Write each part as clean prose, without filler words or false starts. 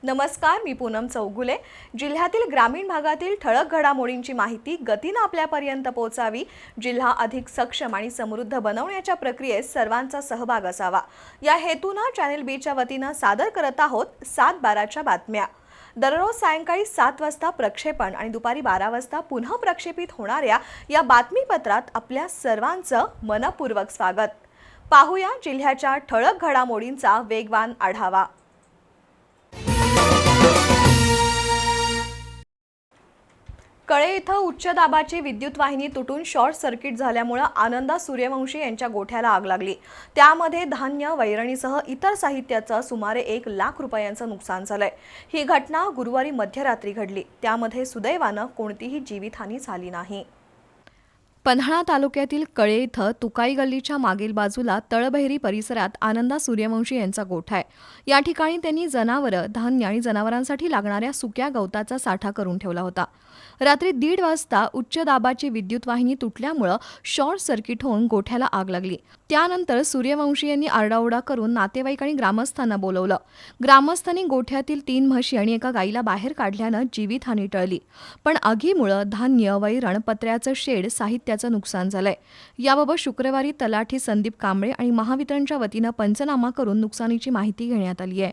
नमस्कार, मी पूनम चौगुले। जिल्ह्यातील ग्रामीण भागातील ठळक घडामोडींची माहिती गतीने आपल्यापर्यंत पोहोचावी, जिल्हा अधिक सक्षम आणि समृद्ध बनवण्याच्या प्रक्रियेत सर्वांचा सहभाग असावा या हेतूने चॅनल बीच्या वतीने सादर करत आहोत 7/12च्या बातम्या। दररोज सायंकाळी 7 वाजता प्रक्षेपण आणि दुपारी 12 वाजता पुन्हा प्रक्षेपित होणाऱ्या या बातमीपत्रात आपल्या सर्वांचं मनपूर्वक स्वागत। पाहूया जिल्ह्याच्या ठळक घडामोडींचा वेगवान आढावा। कळे इथं उच्च दाबाची विद्युत वाहिनी तुटून शॉर्ट सर्किट झाल्यामुळे आनंदा सूर्यवंशी यांच्या गोठ्याला आग लागली। त्यामध्ये धान्य, वैरणीसह इतर साहित्याचं सुमारे 1 लाख रुपयांचं नुकसान झालंय। ही घटना गुरुवारी मध्यरात्री घडली। त्यामध्ये सुदैवानं कोणतीही जीवितहानी झाली नाही। पन्हाळा तालुक्यातील कळे इथं तुकाई गल्लीच्या मागील बाजूला तळबहिरी परिसरात आनंदा सूर्यवंशी यांचा गोठा आहे। या ठिकाणी त्यांनी जनावरं, धान्य आणि जनावरांसाठी लागणाऱ्या सुक्या गवताचा साठा करून ठेवला होता। रात्री 1:30 वाजता उच्च दाबाची विद्युत वाहिनी तुटल्यामुळे शॉर्ट सर्किट होऊन गोठ्याला आग लागली। त्यानंतर सूर्यवंशी यांनी आरडाओरडा करून नातेवाईक आणि ग्रामस्थांना बोलवलं। ग्रामस्थांनी गोठ्यातील 3 म्हशी आणि एका गाईला बाहेर काढल्यानं जीवितहानी टळली, पण आगीमुळे धान्य, वैरण, पत्र्याचं शेड, साहित्याचं नुकसान झालंय। याबाबत शुक्रवारी तलाठी संदीप कांबळे आणि महावितरणच्या वतीनं पंचनामा करून नुकसानीची माहिती घेण्यात आली आहे।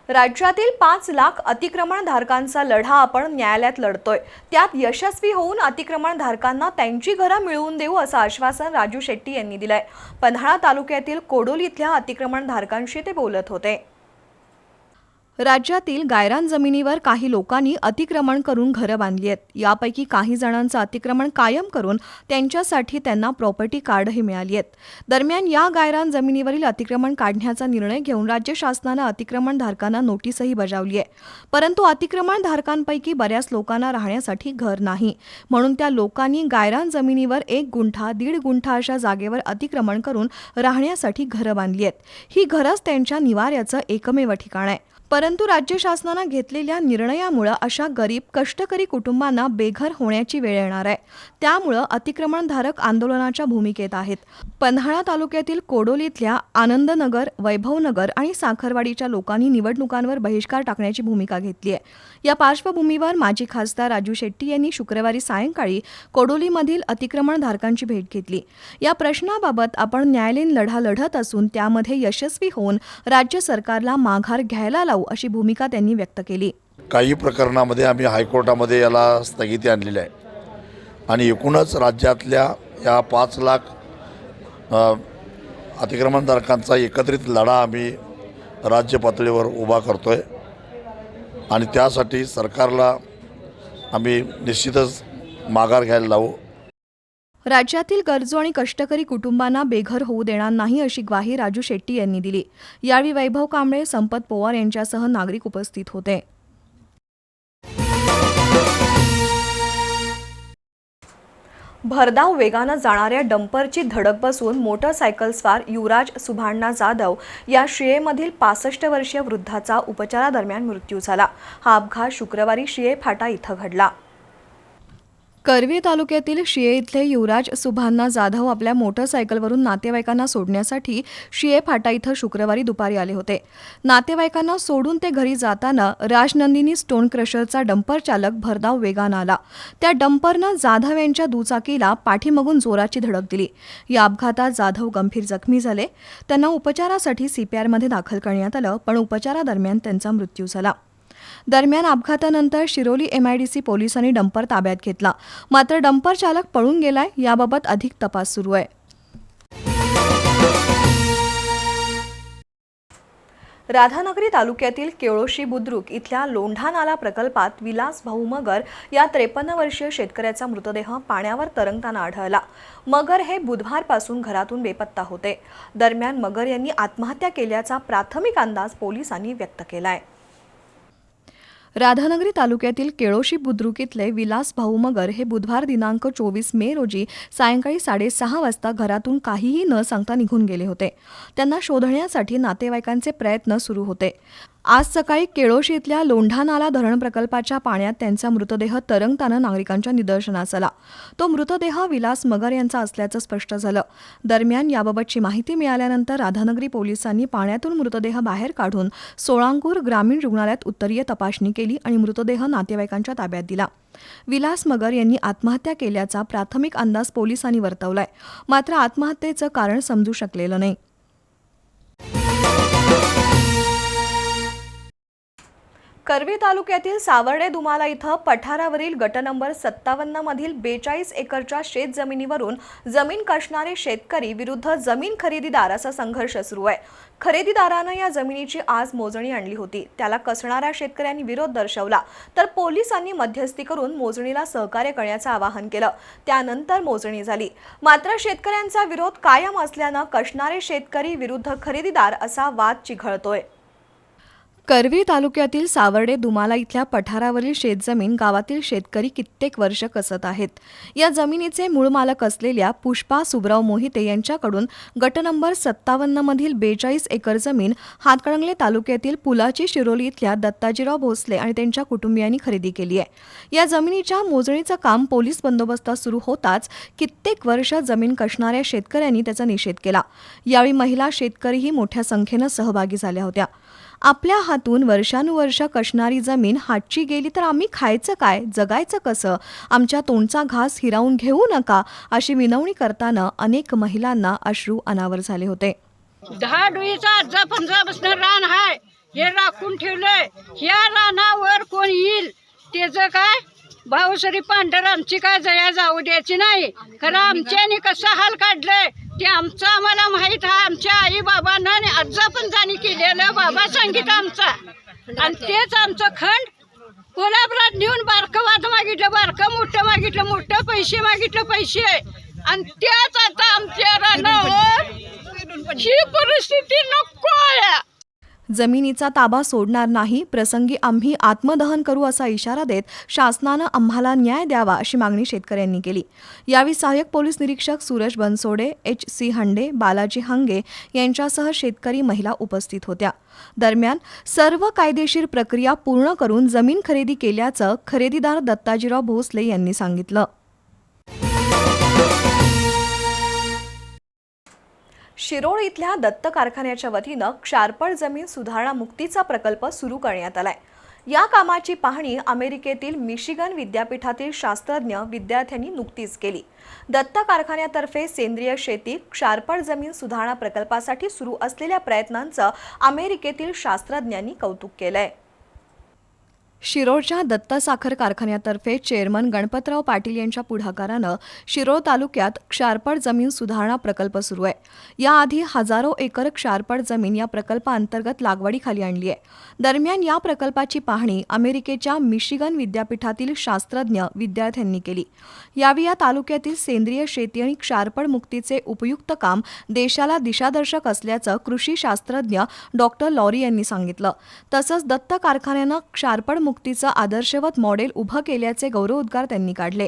राज्यातील 5 लाख अतिक्रमणधारकांचा लढा आपण न्यायालयात लढतोय। त्यात यशस्वी होऊन अतिक्रमणधारकांना त्यांची घरं मिळवून देऊ असं आश्वासन राजू शेट्टी यांनी दिलंय। पन्हाळा तालुक्यातील कोडोली इथल्या अतिक्रमणधारकांशी ते बोलत होते। राज्यातील गायरान जमिनीवर काही लोकांनी अतिक्रमण करून घरं बांधली आहेत। यापैकी काही जणांचं अतिक्रमण कायम करून त्यांच्यासाठी त्यांना प्रॉपर्टी कार्डही मिळाली आहेत। दरम्यान या गायरान जमिनीवरील अतिक्रमण काढण्याचा निर्णय घेऊन राज्य शासनानं अतिक्रमणधारकांना नोटीसही बजावली आहे। परंतु अतिक्रमणधारकांपैकी बऱ्याच लोकांना राहण्यासाठी घर नाही, म्हणून त्या लोकांनी गायरान जमिनीवर 1 गुंठा, 1.5 गुंठा अशा जागेवर अतिक्रमण करून राहण्यासाठी घरं बांधली आहेत। ही घरंच त्यांच्या निवाऱ्याचं एकमेव ठिकाण आहे। परंतु राज्य शासनानं घेतलेल्या निर्णयामुळे अशा गरीब कष्टकरी कुटुंबांना बेघर होण्याची वेळ येणार आहे। त्यामुळे अतिक्रमणधारक आंदोलनाच्या भूमिकेत आहेत। पन्हाळा तालुक्यातील कोडोलीतल्या आनंदनगर, वैभवनगर आणि साखरवाडीच्या लोकांनी निवडणुकांवर बहिष्कार टाकण्याची भूमिका घेतली आहे। या पार्श्वभूमीवर माजी खासदार राजू शेट्टी यांनी शुक्रवारी सायंकाळी कोडोलीमधील अतिक्रमणधारकांची भेट घेतली। या प्रश्नाबाबत आपण न्यायालयीन लढा लढत असून त्यामध्ये यशस्वी होऊन राज्य सरकारला माघार घ्यायला लावू अशी भूमिका त्यांनी व्यक्त केली। काही प्रकरणामध्ये आम्ही हायकोर्टामध्ये याला स्थगिती आणलेली आहे आणि एकूणच राज्यातल्या या 5 लाख अतिक्रमणधारकांचा एकत्रित लढा आम्ही राज्य पातळीवर उभा करतोय आणि त्यासाठी सरकारला आम्ही निश्चितच माघार घ्यायला लावू। राज्यातील गरजू आणि कष्टकरी कुटुंबांना बेघर होऊ देणार नाही अशी ग्वाही राजू शेट्टी यांनी दिली। यावेळी वैभव कांबळे, संपत पवार यांच्यासह नागरिक उपस्थित होते। भरधाव वेगानं जाणाऱ्या डंपरची धडक बसून मोटरसायकलस्वार युवराज सुभाण्णा जाधव या शिळेमधील 65 वर्षीय वृद्धाचा उपचारादरम्यान मृत्यू झाला। हा अपघात शुक्रवारी शिळे फाटा इथं घडला। करवी तालुक्यातील शिळे इथले युवराज सुभाण्णा जाधव आपल्या मोटरसायकलवरून नातेवाईकांना सोडण्यासाठी शिळे फाटा इथं शुक्रवारी दुपारी आले होते। नातेवाईकांना सोडून ते घरी जाताना राजनंदिनी स्टोन क्रशरचा डंपर चालक भरधाव वेगानं आला। त्या डंपरनं जाधव यांच्या दुचाकीला पाठीमागून जोराची धडक दिली। या अपघातात जाधव गंभीर जखमी झाले। त्यांना उपचारासाठी CPR मध्ये दाखल करण्यात आलं, पण उपचारादरम्यान त्यांचा मृत्यू झाला। दरम्यान अपघातानंतर शिरोली MIDC पोलिसांनी डंपर ताब्यात घेतला, मात्र डंपर चालक पळून गेलाय। याबाबत अधिक तपास सुरू आहे। राधानगरी तालुक्यातील केळोशी बुद्रुक इथल्या लोंढा नाला प्रकल्पात विलास भाऊ मगर या 53 वर्षीय शेतकऱ्याचा मृतदेह पाण्यावर तरंगताना आढळला। मगर हे बुधवारपासून घरातून बेपत्ता होते। दरम्यान मगर यांनी आत्महत्या केल्याचा प्राथमिक अंदाज पोलिसांनी व्यक्त केलाय। राधानगरी तालुक्यातील केळोशी बुद्रुक इथले विलास भाऊ मगर हे बुधवार दिनांक 24 मे रोजी सायंकाळी 6:30 वाजता घरातून काहीही न सांगता निघून गेले होते। त्यांना शोधण्यासाठी नातेवाईकांचे प्रयत्न सुरू होते। आज सकाळी केळोशी इथल्या लोंढानाला धरण प्रकल्पाच्या पाण्यात त्यांचा मृतदेह तरंगताना नागरिकांच्या निदर्शनास आला. तो मृतदेह विलास मगर यांचा असल्याचं स्पष्ट झालं. दरम्यान याबाबतची माहिती मिळाल्यानंतर राधानगरी पोलिसांनी पाण्यातून मृतदेह बाहेर काढून सोळांकूर ग्रामीण रुग्णालयात उत्तरीय तपासणी केली आणि मृतदेह नातेवाईकांच्या ताब्यात दिला. विलास मगर यांनी आत्महत्या केल्याचा प्राथमिक अंदाज पोलिसांनी वर्तवलाय. मात्र आत्महत्येचं कारण समजू शकलेलं नाही. करवी तालुक्यातील सावर्डे दुमाला इथं पठारावरील गट नंबर 57 मधील 42 एकरच्या शेत जमिनीवरून जमीन कसणारे शेतकरी विरुद्ध जमीन खरेदीदार असा संघर्ष सुरू आहे. खरेदीदारानं या जमिनीची आज मोजणी आणली होती. त्याला कसणाऱ्या शेतकऱ्यांनी विरोध दर्शवला तर पोलिसांनी मध्यस्थी करून मोजणीला सहकार्य करण्याचं आवाहन केलं. त्यानंतर मोजणी झाली. मात्र शेतकऱ्यांचा विरोध कायम असल्यानं कसणारे शेतकरी विरुद्ध खरेदीदार असा वाद चिघळतोय. करवी तालुक्यातील सावर्डे दुमाला इथल्या पठारावरील शेतजमीन गावातील शेतकरी कित्येक वर्ष कसत आहेत. या जमिनीचे मूळ मालक असलेल्या पुष्पा सुबराव मोहिते यांच्याकडून गट नंबर 57 मधील 42 एकर जमीन हातकणंगले तालुक्यातील पुलाची शिरोली इथल्या दत्ताजीराव भोसले आणि त्यांच्या कुटुंबियांनी खरेदी केली आहे. या जमिनीच्या मोजणीचं काम पोलीस बंदोबस्तात सुरू होताच कित्येक वर्ष जमीन कसणाऱ्या शेतकऱ्यांनी त्याचा निषेध केला. यावेळी महिला शेतकरीही मोठ्या संख्येनं सहभागी झाल्या होत्या. आपल्या हातून वर्षानुवर्ष कसणारी जमीन हातची गेली तर आम्ही खायचं काय, जगायचं कसं, आमच्या तोंडचा घास हिरावून घेऊ नका अशी विनवणी करताना अनेक महिलांना अश्रू अनावर झाले होते. 10 डुईचा आजा 15 बसणं रान आहे, हे राखून ठेवलंय. ह्या रानावर कोण येईल त्याचं काय भाऊसरी पांढर आमची काय जया जाऊ द्यायची नाही. खरं आमच्याने कसं हाल काढलंय ते आमचं आम्हाला माहीत आहे. आमच्या आई बाबांना आणि आजा पण जाणी केलेलं बाबा सांगितलं आमचा, आणि तेच आमचं खंड कोल्हापुरात नेऊन बारकं वाद मागितलं, बारकं मोठं मागितलं, मोठं पैसे मागितलं, पैसे, आणि त्याच आता आमच्या रानावर ही परिस्थिती नको आहे. जमिनीचा ताबा सोडणार नाही, प्रसंगी आम्ही आत्मदहन करू असा इशारा देत शासनानं आम्हाला न्याय द्यावा अशी मागणी शेतकऱ्यांनी केली. यावेळी सहाय्यक पोलीस निरीक्षक सूरज बनसोडे, एच.सी. हंडे, बालाजी हंगे यांच्यासह शेतकरी महिला उपस्थित होत्या. दरम्यान सर्व कायदेशीर प्रक्रिया पूर्ण करून जमीन खरेदी केल्याचं खरेदीदार दत्ताजीराव भोसले यांनी सांगितलं. शिरोळ इथल्या दत्त कारखान्याच्या वतीनं क्षारपड जमीन सुधारणा मुक्तीचा प्रकल्प सुरू करण्यात आलाय. या कामाची पाहणी अमेरिकेतील मिशिगन विद्यापीठातील शास्त्रज्ञ विद्यार्थ्यांनी नुकतीच केली. दत्त कारखान्यातर्फे सेंद्रिय शेती क्षारपड जमीन सुधारणा प्रकल्पासाठी सुरू असलेल्या प्रयत्नांचं अमेरिकेतील शास्त्रज्ञांनी कौतुक केलंय. शिरोळच्या दत्त साखर कारखान्यातर्फे चेअरमन गणपतराव पाटील यांच्या पुढाकारानं शिरोळ तालुक्यात क्षारपड जमीन सुधारणा प्रकल्प सुरू आहे. याआधी हजारो एकर क्षारपड जमीन या प्रकल्पाअंतर्गत लागवडीखाली आणली आहे. दरम्यान या प्रकल्पाची पाहणी अमेरिकेच्या मिशिगन विद्यापीठातील शास्त्रज्ञ विद्यार्थ्यांनी केली. यावेळी या तालुक्यातील सेंद्रिय शेती आणि क्षारपड मुक्तीचे उपयुक्त काम देशाला दिशादर्शक असल्याचं कृषी शास्त्रज्ञ डॉक्टर लॉरी यांनी सांगितलं. तसंच दत्त कारखान्यानं क्षारपड मुक्तीचं आदर्शवत मॉडेल उभं केल्याचे गौरवोद्गार त्यांनी काढले.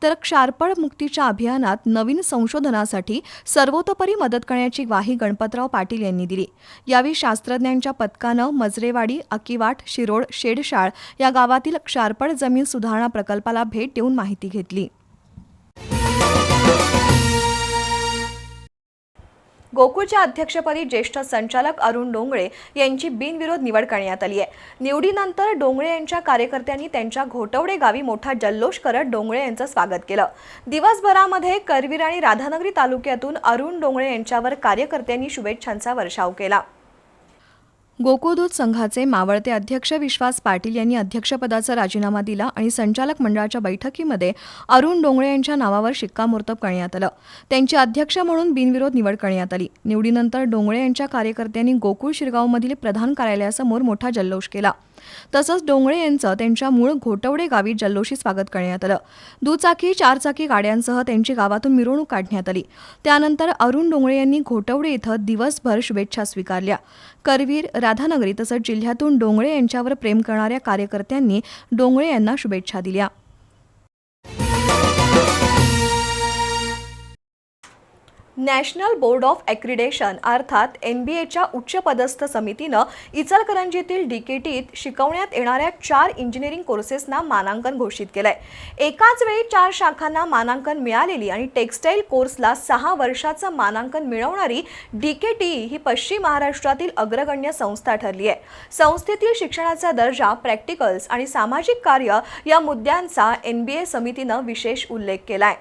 तर क्षारपड मुक्तीच्या अभियानात नवीन संशोधनासाठी सर्वतोपरी मदत करण्याची ग्वाही गणपतराव पाटील यांनी दिली. यावेळी शास्त्रज्ञांच्या पथकानं मजरेवाडी, अकिवाट, शिरोळ, शेडशाळ या गावातील क्षारपड जमीन सुधारणा प्रकल्पाला भेट देऊन माहिती घेतली. गोकुळच्या अध्यक्षपदी ज्येष्ठ संचालक अरुण डोंगळे यांची बिनविरोध निवड करण्यात आली आहे. निवडीनंतर डोंगळे यांच्या कार्यकर्त्यांनी त्यांच्या घोटवडे गावी मोठा जल्लोष करत डोंगळे यांचं स्वागत केलं. दिवसभरामध्ये करवीर आणि राधानगरी तालुक्यातून अरुण डोंगळे यांच्यावर कार्यकर्त्यांनी शुभेच्छांचा वर्षाव केला. गोकुळ दूध संघाचे मावळते अध्यक्ष विश्वास पाटील यांनी अध्यक्षपदाचा राजीनामा दिला आणि संचालक मंडळाच्या बैठकीमध्ये अरुण डोंगळे यांच्या नावावर शिक्कामोर्तब करण्यात आलं. त्यांची अध्यक्ष म्हणून बिनविरोध निवड करण्यात आली. निवडीनंतर डोंगळे यांच्या कार्यकर्त्यांनी गोकुळ शिरगावमधील प्रधान कार्यालयासमोर मोठा जल्लोष केला. तसंच डोंगळे यांचं त्यांच्या मूळ घोटवडे गावी जल्लोषी स्वागत करण्यात आलं. दुचाकी, चारचाकी गाड्यांसह त्यांची गावातून मिरवणूक काढण्यात आली. त्यानंतर अरुण डोंगळे यांनी घोटवडे इथं दिवसभर शुभेच्छा स्वीकारल्या. करवीर, राधानगरी तसंच जिल्ह्यातून डोंगळे यांच्यावर प्रेम करणाऱ्या कार्यकर्त्यांनी डोंगळे यांना शुभेच्छा दिल्या. नॅशनल बोर्ड ऑफ ॲक्रिडेशन अर्थात NBA उच्चपदस्थ समितीनं इचलकरंजीतील DKTत शिकवण्यात येणाऱ्या 4 इंजिनिअरिंग कोर्सेसना मानांकन घोषित केलंय. एकाच वेळी 4 शाखांना मानांकन मिळालेली आणि टेक्स्टाईल कोर्सला 6 वर्षाचं मानांकन मिळवणारी DKT ही पश्चिम महाराष्ट्रातील अग्रगण्य संस्था ठरली आहे. संस्थेतील शिक्षणाचा दर्जा, प्रॅक्टिकल्स आणि सामाजिक कार्य या मुद्द्यांचा NBA समितीनं विशेष उल्लेख केलाय.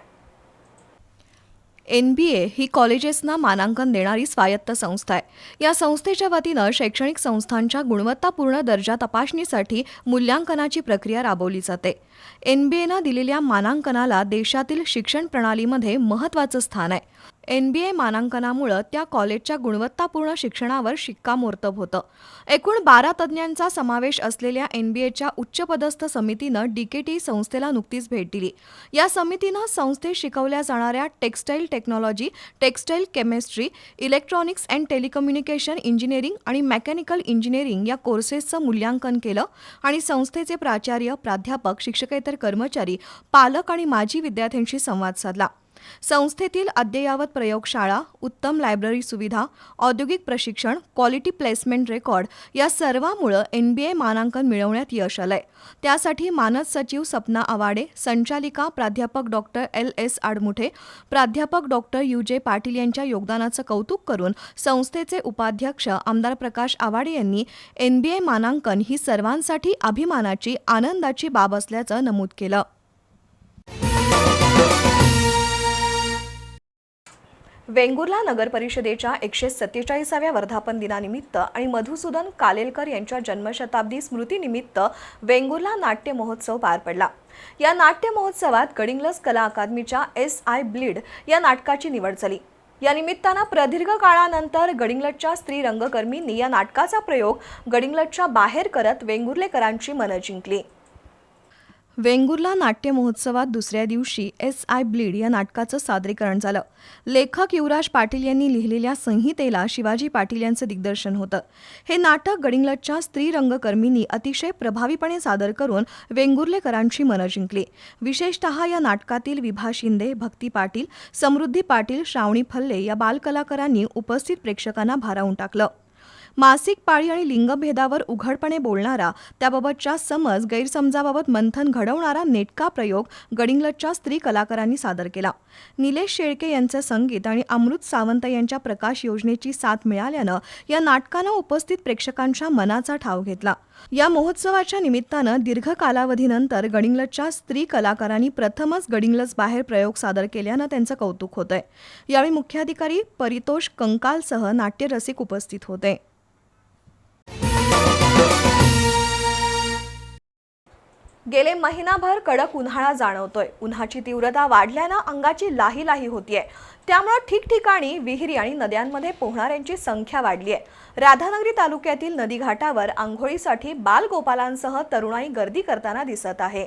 NBA ही कॉलेजेसना मानांकन देणारी स्वायत्त संस्था आहे. या संस्थेच्या वतीनं शैक्षणिक संस्थांच्या गुणवत्तापूर्ण दर्जा तपासणीसाठी मूल्यांकनाची प्रक्रिया राबवली जाते. NBAनं दिलेल्या मानांकनाला देशातील शिक्षण प्रणालीमध्ये महत्त्वाचं स्थान आहे. NBA मानांकनामुळे त्या कॉलेजच्या गुणवत्तापूर्ण शिक्षणावर शिक्कामोर्तब होतं. एकूण 12 तज्ज्ञांचा समावेश असलेल्या NBAच्या उच्चपदस्थ समितीनं DKT संस्थेला नुकतीच भेट दिली. या समितीनं संस्थेत शिकवल्या जाणाऱ्या textile technology, textile chemistry, electronics and telecommunication engineering आणि मेकॅनिकल इंजिनिअरिंग या कोर्सेसचं मूल्यांकन केलं आणि संस्थेचे प्राचार्य, प्राध्यापक, शिक्षकेतर कर्मचारी, पालक आणि माजी विद्यार्थ्यांशी संवाद साधला. संस्थेतील अद्ययावत प्रयोगशाळा, उत्तम लायब्ररी सुविधा, औद्योगिक प्रशिक्षण, क्वालिटी प्लेसमेंट रेकॉर्ड या सर्वांमुळे NBA मानांकन मिळवण्यात यश आलंय. त्यासाठी मानद सचिव सपना आवाडे, संचालिका प्राध्यापक डॉक्टर LS आडमुठे, प्राध्यापक डॉक्टर UJ पाटील यांच्या योगदानाचं कौतुक करून संस्थेचे उपाध्यक्ष आमदार प्रकाश आवाडे यांनी NBA मानांकन ही सर्वांसाठी अभिमानाची, आनंदाची बाब असल्याचं नमूद केलं. वेंगुर्ला नगर परिषदेच्या 147व्या वर्धापन दिनानिमित्त आणि मधुसूदन कालेलकर यांच्या जन्मशताब्दी स्मृतीनिमित्त वेंगुर्ला नाट्य महोत्सव पार पडला. या नाट्य महोत्सवात गडिंग्लज कला अकादमीच्या SI ब्लीड या नाटकाची निवड झाली. या निमित्तानं प्रदीर्घ काळानंतर गडिंग्लजच्या स्त्री रंगकर्मींनी या नाटकाचा प्रयोग गडिंग्लजच्या बाहेर करत वेंगुर्लेकरांची मनं जिंकली. वेंगुर्ला नाट्य महोत्सवात दुसऱ्या दिवशी SI ब्लीड या नाटकाचं सादरीकरण झालं. लेखक युवराज पाटील यांनी लिहिलेल्या संहितेला शिवाजी पाटील यांचं दिग्दर्शन होतं. हे नाटक गडिंग्लजच्या स्त्री रंगकर्मींनी अतिशय प्रभावीपणे सादर करून वेंगुर्लेकरांची मनं जिंकली. विशेषतः या नाटकातील विभा शिंदे, भक्ती पाटील, समृद्धी पाटील, श्रावणी फल्ले या बालकलाकारांनी उपस्थित प्रेक्षकांना भारावून टाकलं. मासिक पाळी आणि लिंगभेदावर उघडपणे बोलणारा, त्याबाबतच्या समज गैरसमजाबाबत मंथन घडवणारा नेटका प्रयोग गडिंग्लजच्या स्त्री कलाकारांनी सादर केला. निलेश शेळके यांचं संगीत आणि अमृत सावंत यांच्या प्रकाश योजनेची साथ मिळाल्यानं या नाटकानं उपस्थित प्रेक्षकांच्या मनाचा ठाव घेतला. या महोत्सवाच्या निमित्तानं दीर्घ कालावधीनंतर गडिंग्लजच्या स्त्री कलाकारांनी प्रथमच गडिंग्लज बाहेर प्रयोग सादर केल्यानं त्यांचं कौतुक होतंय. यावेळी मुख्याधिकारी परितोष कंकालसह नाट्यरसिक उपस्थित होते. गेले महिनाभर कडक उन्हाळा जाणवतोय. उन्हाची तीव्रता वाढल्यानं अंगाची लाही होतीये. त्यामुळे ठिकठिकाणी विहिरी आणि नद्यांमध्ये पोहणाऱ्यांची संख्या वाढली आहे. राधानगरी तालुक्यातील नदीघाटावर आंघोळीसाठी बालगोपालांसह तरुणाई गर्दी करताना दिसत आहे.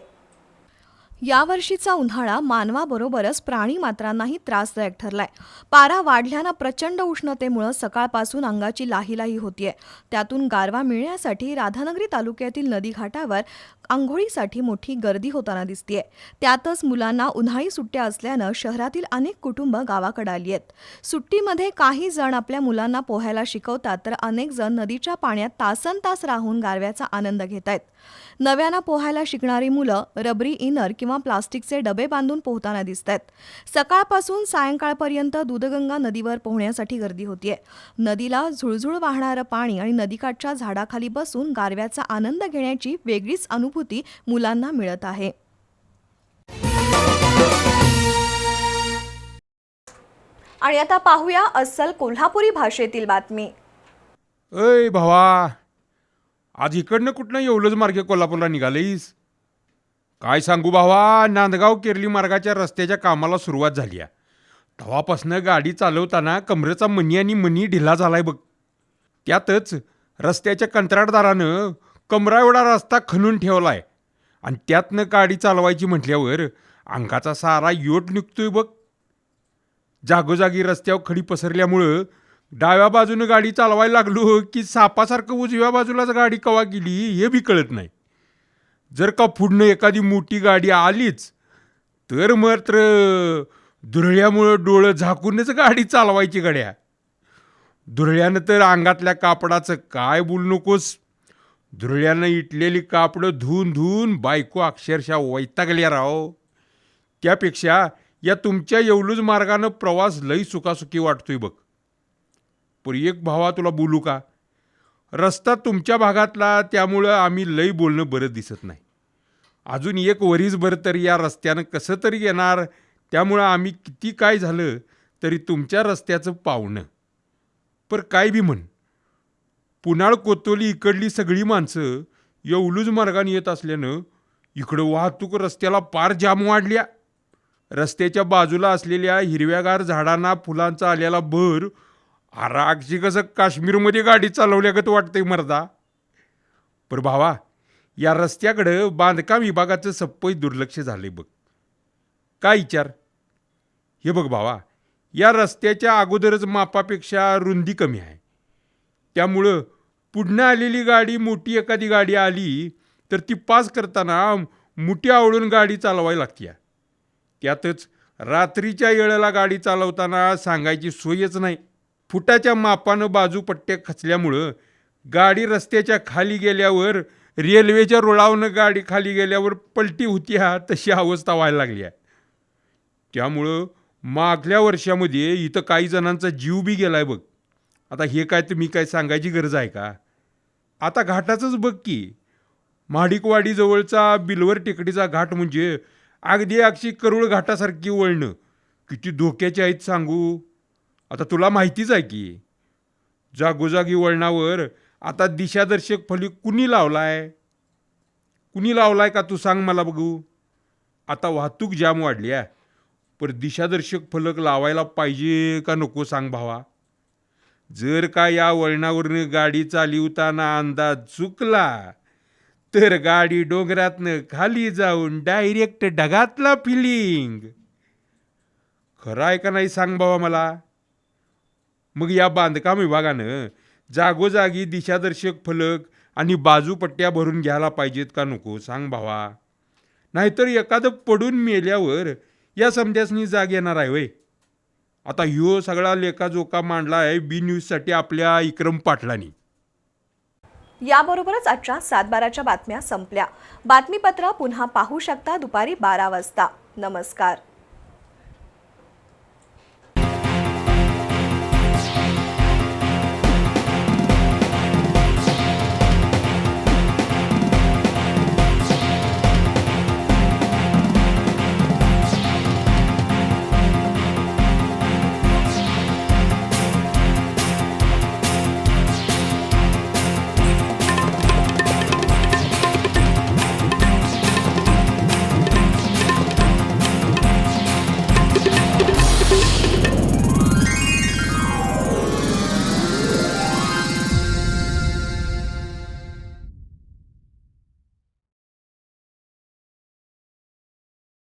यावर्षीचा उन्हाळा मानवाबरोबरच प्राणी मात्रांनाही त्रासदायक ठरलाय. पारा वाढल्यानं प्रचंड उष्णतेमुळे सकाळपासून अंगाची लाही होतीये. त्यातून गारवा मिळण्यासाठी राधानगरी तालुक्यातील नदीघाटावर आंघोळीसाठी मोठी गर्दी होताना दिसतेय. त्यातच मुलांना उन्हाळी सुट्ट्या असल्यानं शहरातील अनेक कुटुंब गावाकडे आली आहेत. सुट्टीमध्ये काही जण आपल्या मुलांना पोहायला शिकवतात, तर अनेक जण नदीच्या पाण्यात तासनतास राहून गारव्याचा आनंद घेत आहेत. नव्यानं पोहायला शिकणारी मुलं रबरी इनर किंवा प्लास्टिकचे डबे बांधून पोहताना दिसत आहेत. सकाळपासून सायंकाळपर्यंत दूधगंगा नदीवर पोहण्यासाठी गर्दी होतीये. नदीला झुळझुळ वाहणारं पाणी आणि नदीकाठच्या झाडाखाली बसून गारव्याचा आनंद घेण्याची वेगळीच अनुभूती मुलांना मिळत आहे. आणि आता पाहूया अस्सल कोल्हापुरी भाषेतील बातमी. अय भावा, आज इकडनं कुठनं येवलंच मार्गे कोल्हापूरला निघालीस? काय सांगू भावा, नांदगाव केरली मार्गाच्या रस्त्याच्या कामाला सुरुवात झाली आहे. तेव्हापासनं गाडी चालवताना कमरेचा मणी आणि मणी ढिला झालाय बघ. त्यातच रस्त्याच्या कंत्राटदारानं कमरा एवढा रस्ता खणून ठेवलाय आणि त्यातनं गाडी चालवायची म्हटल्यावर अंगाचा सारा योट निघतोय बघ. जागोजागी रस्त्यावर खडी पसरल्यामुळं डाव्या बाजूनं गाडी चालवायला लागलो की सापासारखं उजव्या बाजूलाच गाडी कवा गेली हे बी कळत नाही. जर का पुढनं एखादी मोठी गाडी आलीच तर मात्र धुरळ्यामुळं डोळं झाकूनच गाडी चालवायची गड्या. धुरळ्यानं तर अंगातल्या कापडाचं काय बोलू नकोस. धुरळ्यानं इटलेली कापडं धुवून धुवून बायको अक्षरशः वैतागल्या राव. त्यापेक्षा या तुमच्या येवलूज मार्गानं प्रवास लई सुखासुखी वाटतोय बघ. पण एक भावा तुला बोलू का, रस्ता तुमच्या भागातला त्यामुळं आम्ही लई बोलणं बरं दिसत नाही. अजून एक वरीसभर तरी या रस्त्यानं कसं तरी येणार, त्यामुळं आम्ही किती काय झालं तरी तुमच्या रस्त्याचं पावणं. पर काय बी म्हण, पुनाळ कोतोली इकडली सगळी माणसं येवलूज मार्गाने येत असल्यानं इकडं वाहतूक रस्त्याला पार जाम वाढल्या. रस्त्याच्या बाजूला असलेल्या हिरव्यागार झाडांना फुलांचा आलेला भर आराक्षी कसं काश्मीरमध्ये गाडी चालवल्यागत वाटतंय मर्दा. पर भावा, या रस्त्याकडं बांधकाम विभागाचं सप्पई दुर्लक्ष झालंय बघ. काय विचार? हे बघ भावा, या रस्त्याच्या अगोदरच मापापेक्षा रुंदी कमी आहे. त्यामुळं पुढनं आलेली गाडी, मोठी एखादी गाडी आली तर ती पास करताना मुठी आवळून गाडी चालवायला लागते. त्यातच रात्रीच्या वेळेला गाडी चालवताना सांगायची सोयच नाही. फुटाच्या मापानं बाजूपट्ट्या खचल्यामुळं गाडी रस्त्याच्या खाली गेल्यावर रेल्वेच्या रुळावनं गाडी खाली गेल्यावर पलटी होती तशी अवस्था व्हायला लागली आहे. त्यामुळं मागल्या वर्षामध्ये इथं काही जणांचा जीव बी गेलाय बघ. आता हे काय तर मी काय सांगायची गरज आहे का? आता घाटाचंच बघ की, महाडिकवाडीजवळचा बिलवर टेकडीचा घाट म्हणजे अगदी अक्षी करुळ घाटासारखी वळणं किती धोक्याची आहेत सांगू. आता तुला माहितीच आहे की जागोजागी वळणावर आता दिशादर्शक फलक कुणी लावलाय? कुणी लावलाय का तू सांग मला बघू. आता वाहतूक जाम वाढली आहे, पण दिशादर्शक फलक लावायला पाहिजे का नको सांग भावा. जर का या वळणावरनं गाडी चालवताना अंदाज चुकला तर गाडी डोंगरातनं खाली जाऊन डायरेक्ट ढगातला फिलिंग. खरं आहे का नाही सांग बाबा मला. मग या बांधकाम विभागानं जागोजागी दिशादर्शक फलक आणि बाजूपट्ट्या भरून घ्यायला पाहिजेत का नको सांग भावा. नाहीतर एखादं पडून मेल्यावर या समजासनी जाग येणार आहे वय. आता ह्यो सगळा लेखाजोखा मांडला आहे बी न्यूजसाठी आपल्या इक्रम पाटलांनी. याबरोबरच आजच्या 7:12च्या बातम्या संपल्या. बातमीपत्र पुन्हा पाहू शकता दुपारी 12 वाजता. नमस्कार.